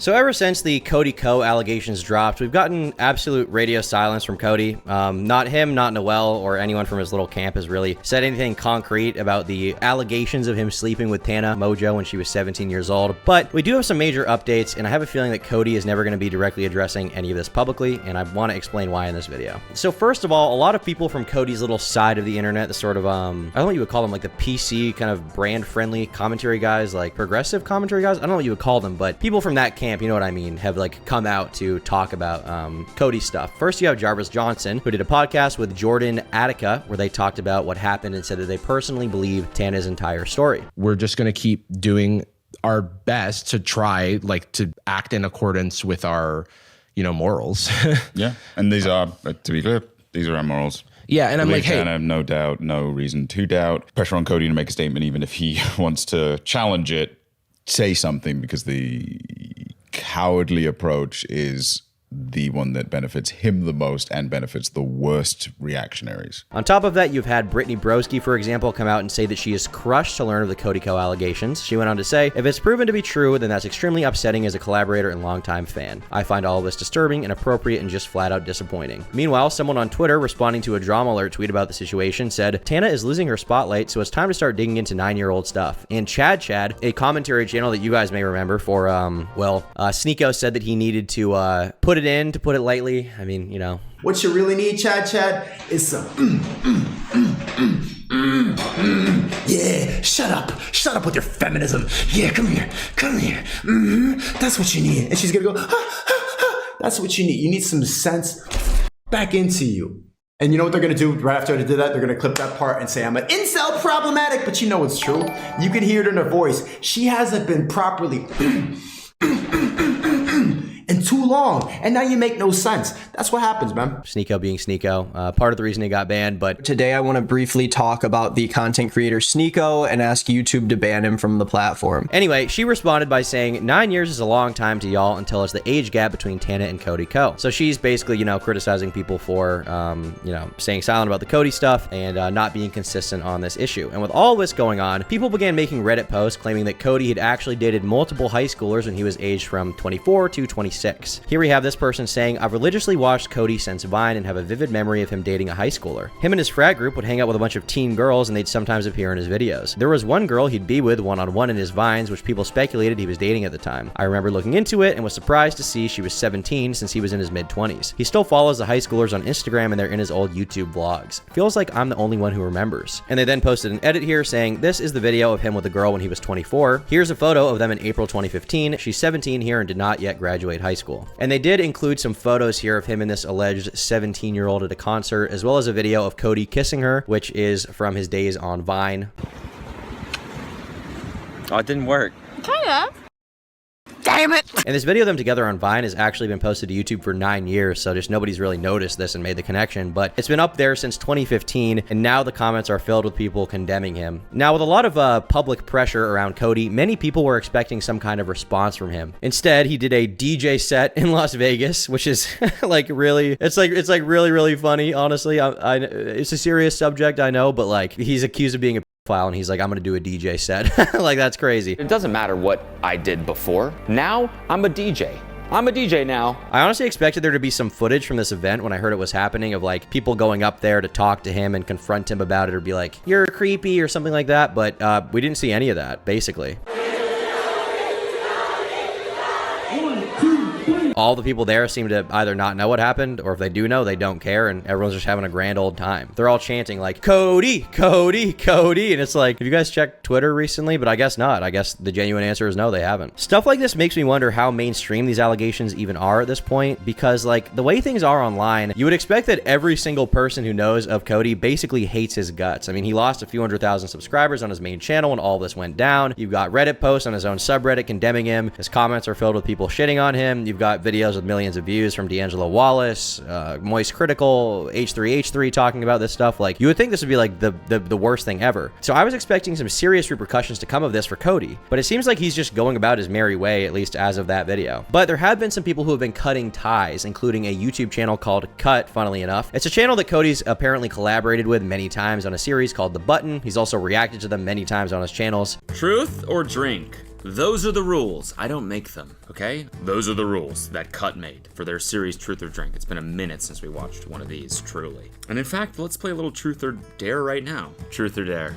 So ever since the Cody Co allegations dropped, we've gotten absolute radio silence from Cody. Not him, not Noel, or anyone from his little camp has really said anything concrete about the allegations of him sleeping with Tana Mojo when she was 17 years old. But we do have some major updates, and I have a feeling that Cody is never going to be directly addressing any of this publicly, and I want to explain why in this video. So first of all, a lot of people from Cody's little side of the internet, the sort of, I don't know what you would call them, like the PC kind of brand-friendly commentary guys, like progressive commentary guys. I don't know what you would call them, but people from that camp, you know what I mean, have like come out to talk about Cody stuff. First, you have Jarvis Johnson, who did a podcast with Jordan Attica, where they talked about what happened and said that they personally believe Tana's entire story. We're just going to keep doing our best to try, like, to act in accordance with our, you know, morals. Yeah, and these are, to be clear, these are our morals. Yeah, and I'm like, hey, Tana, no doubt, no reason to doubt. Pressure on Cody to make a statement, even if he wants to challenge it, say something, because the cowardly approach is the one that benefits him the most and benefits the worst reactionaries. On top of that, you've had Brittany Broski, for example, come out and say that she is crushed to learn of the Cody Co allegations. She went on to say, if it's proven to be true, then that's extremely upsetting as a collaborator and longtime fan. I find all of this disturbing, inappropriate, and just flat out disappointing. Meanwhile, someone on Twitter responding to a Drama Alert tweet about the situation said, Tana is losing her spotlight, so it's time to start digging into 9-year-old stuff. And Chad, a commentary channel that you guys may remember for, Sneeko said that he needed to put it in, to put it lightly. I mean, you know. What you really need, Chad, is some yeah, shut up with your feminism. Yeah, come here, that's what you need. And she's gonna go, that's what you need some sense back into you. And you know what they're gonna do right after they did that? They're gonna clip that part and say, I'm an incel problematic, but you know it's true. You can hear it in her voice. She hasn't been properly in too long, and now you make no sense. That's what happens, man. Sneeko being Sneeko, part of the reason he got banned, but today I want to briefly talk about the content creator Sneeko and ask YouTube to ban him from the platform. Anyway, she responded by saying, 9 years is a long time to y'all until it's the age gap between Tana and Cody Co. So she's basically, you know, criticizing people for, you know, staying silent about the Cody stuff and not being consistent on this issue. And with all this going on, people began making Reddit posts claiming that Cody had actually dated multiple high schoolers when he was aged from 24 to 26. Here we have this person saying, I've religiously watched Cody since Vine and have a vivid memory of him dating a high schooler. Him and his frat group would hang out with a bunch of teen girls and they'd sometimes appear in his videos. There was one girl he'd be with one-on-one in his Vines, which people speculated he was dating at the time. I remember looking into it and was surprised to see she was 17 since he was in his mid-20s. He still follows the high schoolers on Instagram and they're in his old YouTube vlogs. Feels like I'm the only one who remembers. And they then posted an edit here saying, this is the video of him with a girl when he was 24. Here's a photo of them in April 2015. She's 17 here and did not yet graduate high school. And they did include some photos here of him and this alleged 17-year-old at a concert, as well as a video of Cody kissing her, which is from his days on Vine. Oh, it didn't work. Kinda. Damn it! And this video of them together on Vine has actually been posted to YouTube for 9 years, so just nobody's really noticed this and made the connection, but it's been up there since 2015, and now the comments are filled with people condemning him. Now, with a lot of public pressure around Cody, many people were expecting some kind of response from him. Instead, he did a DJ set in Las Vegas, which is like really, it's like really funny, honestly. It's a serious subject, I know, but like, he's accused of being a and he's like, I'm gonna do a DJ set. Like, that's crazy. It doesn't matter what I did before. Now, I'm a DJ. I'm a DJ now. I honestly expected there to be some footage from this event when I heard it was happening of like people going up there to talk to him and confront him about it or be like, you're creepy or something like that, but we didn't see any of that, basically. All the people there seem to either not know what happened, or if they do know, they don't care, and everyone's just having a grand old time. They're all chanting like, Cody, Cody, Cody, and it's like, have you guys checked Twitter recently? But I guess not. I guess the genuine answer is no, they haven't. Stuff like this makes me wonder how mainstream these allegations even are at this point, because like, the way things are online, you would expect that every single person who knows of Cody basically hates his guts. I mean, he lost a few 100,000 subscribers on his main channel when all this went down. You've got Reddit posts on his own subreddit condemning him. His comments are filled with people shitting on him. You've got videos with millions of views from D'Angelo Wallace, Moist Critical, H3H3 talking about this stuff. Like, you would think this would be like the worst thing ever. So I was expecting some serious repercussions to come of this for Cody, but it seems like he's just going about his merry way, at least as of that video. But there have been some people who have been cutting ties, including a YouTube channel called Cut, funnily enough. It's a channel that Cody's apparently collaborated with many times on a series called The Button. He's also reacted to them many times on his channels. Truth or drink? Those are the rules. I don't make them, okay? Those are the rules that Cut made for their series Truth or Drink. It's been a minute since we watched one of these, truly. And in fact, let's play a little Truth or Dare right now. Truth or Dare.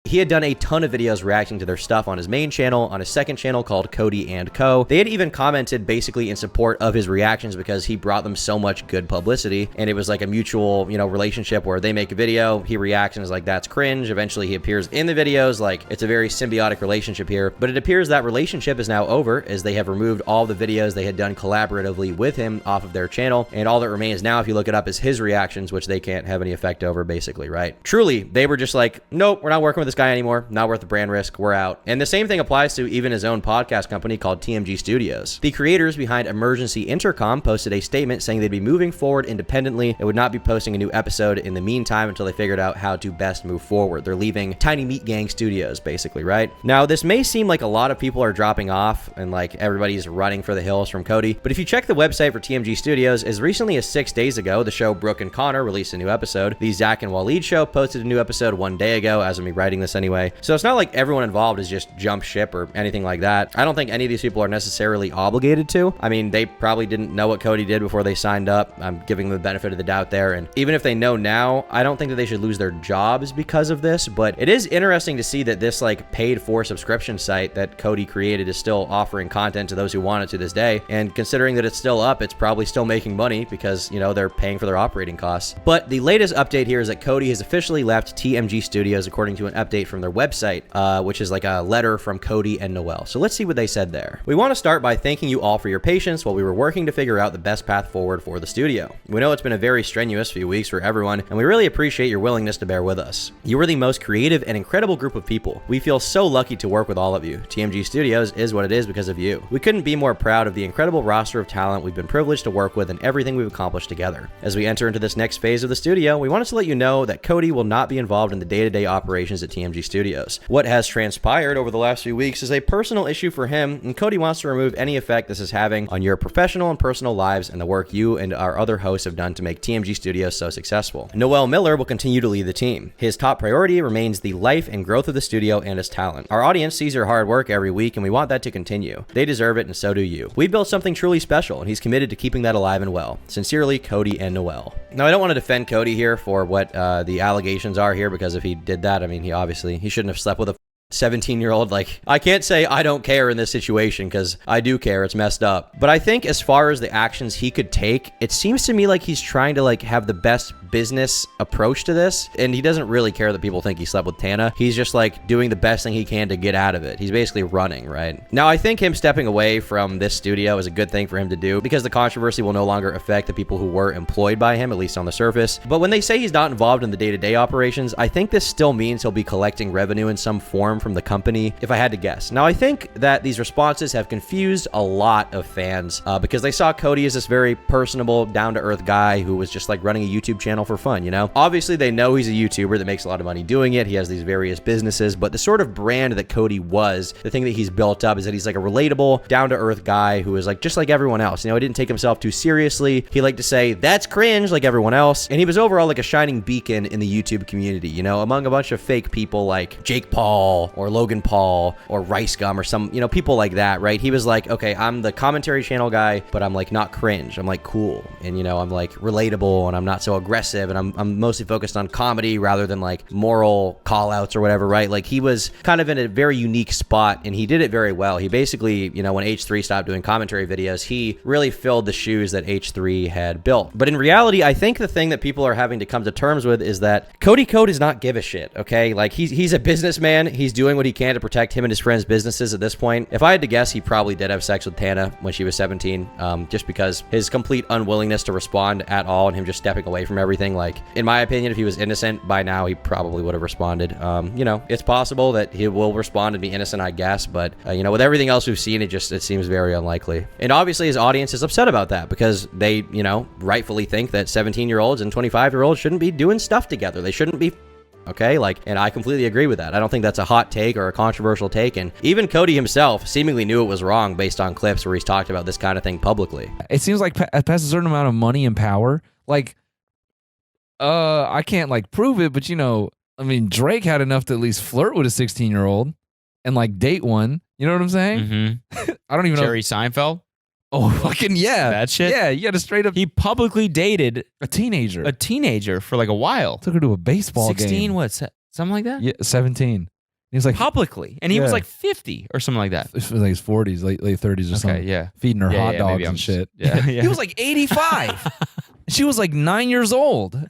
He had done a ton of videos reacting to their stuff on his main channel, on his second channel called Cody and Co. They had even commented basically in support of his reactions because he brought them so much good publicity, and it was like a mutual, relationship where they make a video, he reacts and is like, that's cringe. Eventually he appears in the videos. Like, it's a very symbiotic relationship here, but it appears that relationship is now over as they have removed all the videos they had done collaboratively with him off of their channel, and all that remains now, if you look it up, is his reactions, which they can't have any effect over, basically, right? Truly, they were just like, nope, we're not working with this guy anymore, not worth the brand risk, we're out. And the same thing applies to even his own podcast company called TMG Studios. The creators behind Emergency Intercom posted a statement saying they'd be moving forward independently and would not be posting a new episode in the meantime until they figured out how to best move forward. They're leaving Tiny Meat Gang Studios, basically, right? Now, this may seem like a lot of people are dropping off and like everybody's running for the hills from Cody, but if you check the website for TMG Studios, as recently as 6 days ago, the show Brooke and Connor released a new episode. The Zach and Waleed show posted a new episode 1 day ago, as of me writing this anyway. So it's not like everyone involved is just jump ship or anything like that. I don't think any of these people are necessarily obligated to. I mean, they probably didn't know what Cody did before they signed up. I'm giving them the benefit of the doubt there. And even if they know now, I don't think that they should lose their jobs because of this. But it is interesting to see that this like paid for subscription site that Cody created is still offering content to those who want it to this day. And considering that it's still up, it's probably still making money because, they're paying for their operating costs. But the latest update here is that Cody has officially left TMG Studios according to an update from their website, which is like a letter from Cody and Noelle. So let's see what they said there. We want to start by thanking you all for your patience while we were working to figure out the best path forward for the studio. We know it's been a very strenuous few weeks for everyone, and we really appreciate your willingness to bear with us. You are the most creative and incredible group of people. We feel so lucky to work with all of you. TMG Studios is what it is because of you. We couldn't be more proud of the incredible roster of talent we've been privileged to work with and everything we've accomplished together. As we enter into this next phase of the studio, we wanted to let you know that Cody will not be involved in the day-to-day operations at TMG Studios. What has transpired over the last few weeks is a personal issue for him, and Cody wants to remove any effect this is having on your professional and personal lives and the work you and our other hosts have done to make TMG Studios so successful. Noelle Miller will continue to lead the team. His top priority remains the life and growth of the studio and his talent. Our audience sees your hard work every week, and we want that to continue. They deserve it, and so do you. We built something truly special, and he's committed to keeping that alive and well. Sincerely, Cody and Noelle. Now, I don't want to defend Cody here for what the allegations are here, because if he did that, I mean, he shouldn't have slept with a 17-year-old. Like, I can't say I don't care in this situation because I do care. It's messed up. But I think as far as the actions he could take, it seems to me like he's trying to like have the best business approach to this, and he doesn't really care that people think he slept with Tana. He's just like doing the best thing he can to get out of it. He's basically running, right? Now, I think him stepping away from this studio is a good thing for him to do because the controversy will no longer affect the people who were employed by him, at least on the surface. But when they say he's not involved in the day-to-day operations, I think this still means he'll be collecting revenue in some form from the company, if I had to guess. Now, I think that these responses have confused a lot of fans because they saw Cody as this very personable, down-to-earth guy who was just like running a YouTube channel for fun, Obviously, they know he's a YouTuber that makes a lot of money doing it. He has these various businesses, but the sort of brand that Cody was, the thing that he's built up is that he's like a relatable, down-to-earth guy who is like just like everyone else. He didn't take himself too seriously. He liked to say, that's cringe, like everyone else. And he was overall like a shining beacon in the YouTube community, among a bunch of fake people like Jake Paul or Logan Paul or Rice Gum or some, people like that, right? He was like, okay, I'm the commentary channel guy, but I'm like not cringe. I'm like cool. And, I'm like relatable and I'm not so aggressive. And I'm mostly focused on comedy rather than like moral call outs or whatever, right? Like he was kind of in a very unique spot and he did it very well. He basically, when H3 stopped doing commentary videos, he really filled the shoes that H3 had built. But in reality, I think the thing that people are having to come to terms with is that Cody Co does not give a shit, okay? Like he's a businessman. He's doing what he can to protect him and his friends' businesses at this point. If I had to guess, he probably did have sex with Tana when she was 17, just because his complete unwillingness to respond at all and him just stepping away from everything. Like, in my opinion, if he was innocent by now, he probably would have responded. It's possible that he will respond and be innocent, I guess, but with everything else we've seen, it seems very unlikely. And obviously his audience is upset about that because they, rightfully think that 17-year-olds and 25-year-olds shouldn't be doing stuff together. They shouldn't be. Okay, and I completely agree with that. I don't think that's a hot take or a controversial take, and even Cody himself seemingly knew it was wrong based on clips where he's talked about this kind of thing publicly. It seems like past a certain amount of money and power, I can't prove it, but Drake had enough to at least flirt with a 16-year-old. and like date one. You know what I'm saying? Mm-hmm. I don't even know. Jerry Seinfeld. Oh, fucking yeah. That shit? Yeah, you got to straight up He publicly dated a teenager. a teenager for like a while. Took her to a baseball 16, game. what, something like that? Yeah, 17. He was like Publicly. And he was Yeah. like 50 or something like that. it was like his 40s, late 30s or something. yeah. Feeding her Yeah, hot yeah, dogs maybe and I'm shit. yeah, yeah. He was like 85. She was like 9 years old.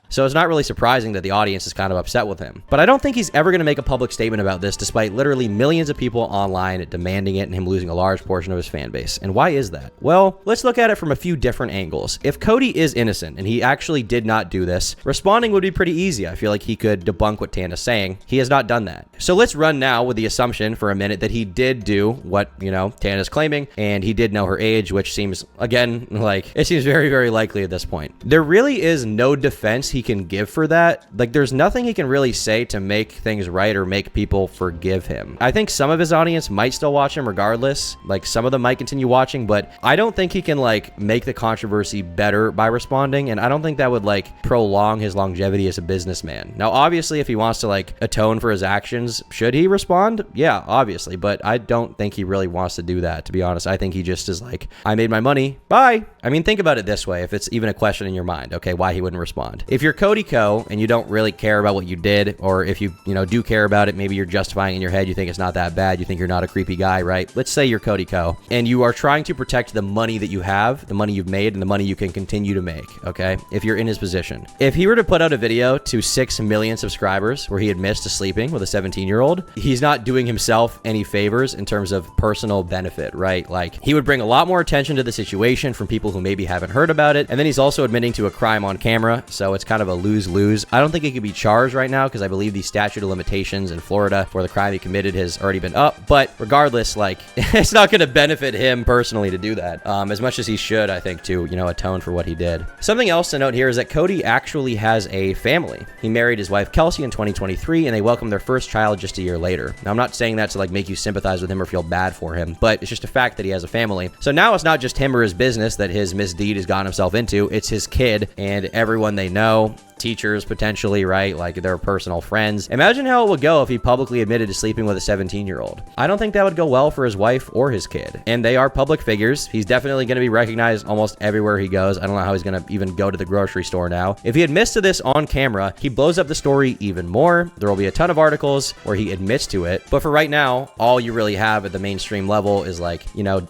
So it's not really surprising that the audience is kind of upset with him. But I don't think he's ever going to make a public statement about this, despite literally millions of people online demanding it and him losing a large portion of his fan base. And why is that? Well, let's look at it from a few different angles. If Cody is innocent and he actually did not do this, responding would be pretty easy. I feel like he could debunk what Tana's saying. He has not done that. So let's run now with the assumption for a minute that he did do what, Tana's claiming, and he did know her age, which seems, again, like, it seems very, very likely at this point. There really is no defense he can give for that. Like, there's nothing he can really say to make things right or make people forgive him. I think some of his audience might still watch him regardless. Like, some of them might continue watching, but I don't think he can, like, make the controversy better by responding, and I don't think that would, like, prolong his longevity as a businessman. Now, obviously, if he wants to, like, atone for his actions, should he respond? Yeah, obviously, but I don't think he really wants to do that, to be honest. I think he just is like, I made my money, bye. I mean, think about it this way, if it's even a question in your mind, okay, why he wouldn't respond. If you're Cody Co and you don't really care about what you did, or if you do care about it, maybe you're justifying in your head, you think it's not that bad, you think you're not a creepy guy, right? Let's say you're Cody Co and you are trying to protect the money that you have, the money you've made, and the money you can continue to make, okay? If you're in his position. If he were to put out a video to 6 million subscribers where he admits to sleeping with a 17-year-old, he's not doing himself any favors in terms of personal benefit, right? Like, he would bring a lot more attention to the situation from people who maybe haven't heard about it, and then he's also admitting to a crime on camera, so it's kind of a lose-lose. I don't think he could be charged right now because I believe the statute of limitations in Florida for the crime he committed has already been up, but regardless, like, it's not going to benefit him personally to do that, as much as he should, I think, to, atone for what he did. Something else to note here is that Cody actually has a family. He married his wife Kelsey in 2023, and they welcomed their first child just a year later. Now, I'm not saying that to, like, make you sympathize with him or feel bad for him, but it's just a fact that he has a family. So now it's not just him or his business that his misdeed has gotten himself into, it's his kid and everyone they know, teachers potentially, right? Like, their personal friends. Imagine how it would go if he publicly admitted to sleeping with a 17-year-old. I don't think that would go well for his wife or his kid. And they are public figures. He's definitely going to be recognized almost everywhere he goes. I don't know how he's going to even go to the grocery store now. If he admits to this on camera, he blows up the story even more. There will be a ton of articles where he admits to it. But for right now, all you really have at the mainstream level is, like,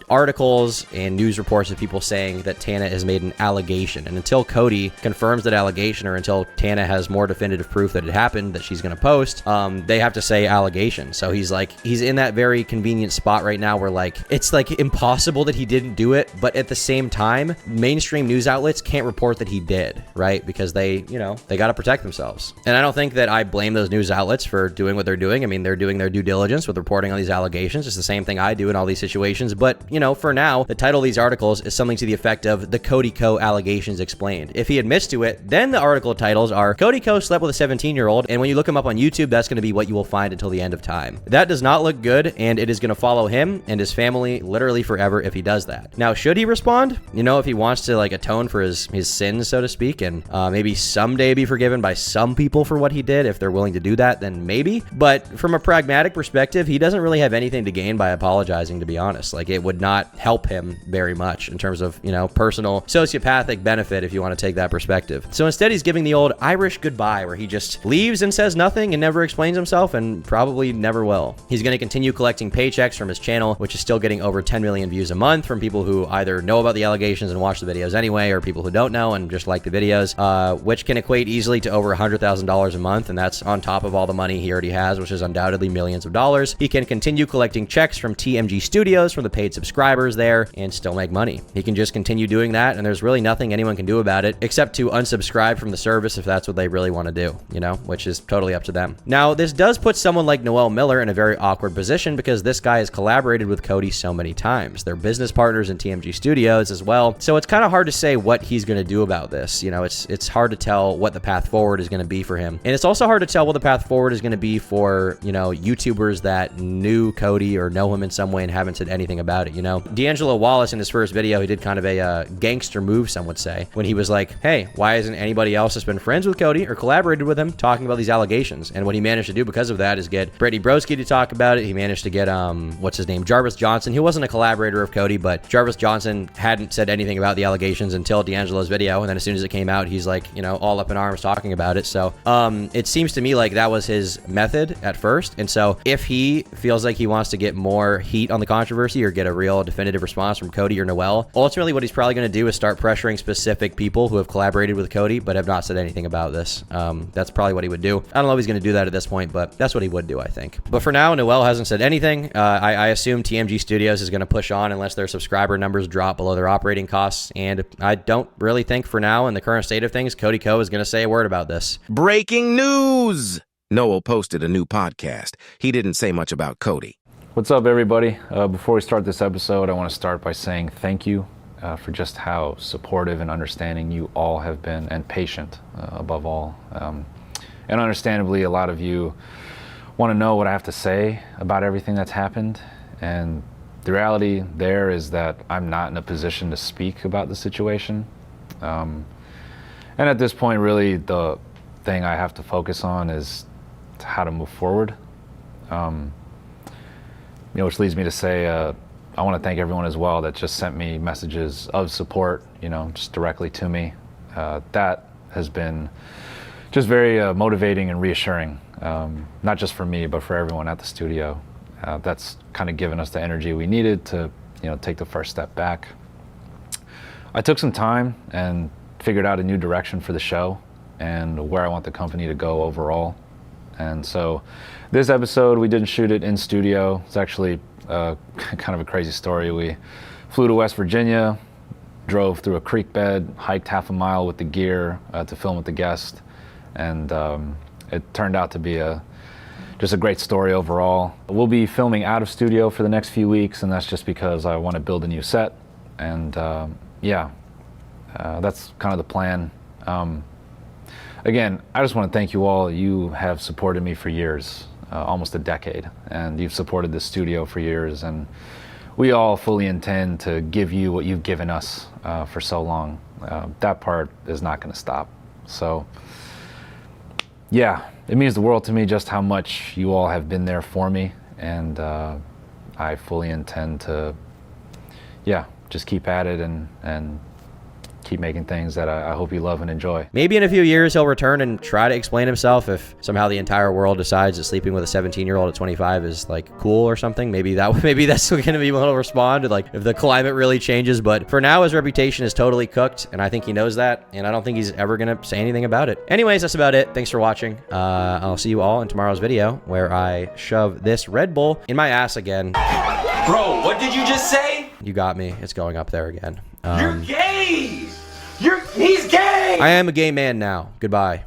articles and news reports of people saying that Tana has made an allegation. And until Cody confirms that allegation, or until Tana has more definitive proof that it happened that she's going to post, they have to say allegation. So he's in that very convenient spot right now where, like, it's like impossible that he didn't do it, but at the same time, mainstream news outlets can't report that he did, right? Because they got to protect themselves. And I don't think that I blame those news outlets for doing what they're doing. I mean, they're doing their due diligence with reporting on these allegations. It's the same thing I do in all these situations. But, for now, the title of these articles is something to the effect of the Cody Co allegations explained. If he admits to it, then the article titles are Cody Co slept with a 17-year-old, and when you look him up on YouTube, that's going to be what you will find until the end of time. That does not look good, and it is going to follow him and his family literally forever if he does that. Now, should he respond? If he wants to, like, atone for his sins, so to speak, and maybe someday be forgiven by some people for what he did, if they're willing to do that, then maybe. But from a pragmatic perspective, he doesn't really have anything to gain by apologizing, to be honest. Like, it would not help him very much in terms of, personal sociopathic benefit, if you want to take that perspective. So instead, he's giving the old Irish goodbye, where he just leaves and says nothing and never explains himself, and probably never will. He's going to continue collecting paychecks from his channel, which is still getting over 10 million views a month from people who either know about the allegations and watch the videos anyway, or people who don't know and just like the videos, which can equate easily to over $100,000 a month, and that's on top of all the money he already has, which is undoubtedly millions of dollars. He can continue collecting checks from TMG Studios, from the paid subscribers there, and still make money. He can just continue doing that, and there's really nothing anyone can do about it except to unsubscribe from the service if that's what they really want to do, which is totally up to them. Now, this does put someone like Noel Miller in a very awkward position because this guy has collaborated with Cody so many times. They're business partners in TMG Studios as well. So it's kind of hard to say what he's going to do about this. It's hard to tell what the path forward is going to be for him. And it's also hard to tell what the path forward is going to be for, YouTubers that knew Cody or know him in some way and haven't said anything about it, D'Angelo Wallace, in his first video, he did kind of a gangster move, some would say, when he was like, hey, why isn't anybody else that's been been friends with Cody or collaborated with him talking about these allegations. And what he managed to do because of that is get Brittany Broski to talk about it. He managed to get, what's his name? Jarvis Johnson. He wasn't a collaborator of Cody, but Jarvis Johnson hadn't said anything about the allegations until D'Angelo's video. And then as soon as it came out, he's like, you know, all up in arms talking about it. So it seems to me like that was his method at first. And so if he feels like he wants to get more heat on the controversy or get a real definitive response from Cody or Noel, ultimately what he's probably going to do is start pressuring specific people who have collaborated with Cody but have not said anything about this. That's probably what he would do. I don't know if he's going to do that at this point, but that's what he would do, I think. But for now, Noel hasn't said anything. I assume TMG Studios is going to push on unless their subscriber numbers drop below their operating costs. And I don't really think for now, in the current state of things, Cody Ko is going to say a word about this. Breaking news! Noel posted a new podcast. He didn't say much about Cody. What's up, everybody? Before we start this episode, I want to start by saying thank you for just how supportive and understanding you all have been, and patient above all. And understandably, a lot of you want to know what I have to say about everything that's happened. And the reality there is that I'm not in a position to speak about the situation. And at this point, really, the thing I have to focus on is how to move forward. Which leads me to say, I want to thank everyone as well that just sent me messages of support, just directly to me. That has been just very motivating and reassuring, not just for me, but for everyone at the studio. That's kind of given us the energy we needed to, take the first step back. I took some time and figured out a new direction for the show and where I want the company to go overall. And so this episode, we didn't shoot it in studio. It's actually kind of a crazy story. We flew to West Virginia, drove through a creek bed, hiked half a mile with the gear to film with the guest. And it turned out to be just a great story overall. We'll be filming out of studio for the next few weeks, and that's just because I want to build a new set. And that's kind of the plan. Again, I just want to thank you all. You have supported me for years, almost a decade, and you've supported the studio for years, and we all fully intend to give you what you've given us for so long. That part is not going to stop. So, yeah, it means the world to me just how much you all have been there for me, and I fully intend to, just keep at it and keep making things that I hope you love and enjoy. Maybe in a few years he'll return and try to explain himself if somehow the entire world decides that sleeping with a 17-year-old at 25 is like cool or something. Maybe that's going to be when he'll respond, like if the climate really changes. But for now, his reputation is totally cooked, and I think he knows that, and I don't think he's ever going to say anything about it. Anyways, that's about it. Thanks for watching. I'll see you all in tomorrow's video where I shove this Red Bull in my ass again. Bro, what did you just say? You got me. It's going up there again. You're gay! He's gay! I am a gay man now. Goodbye.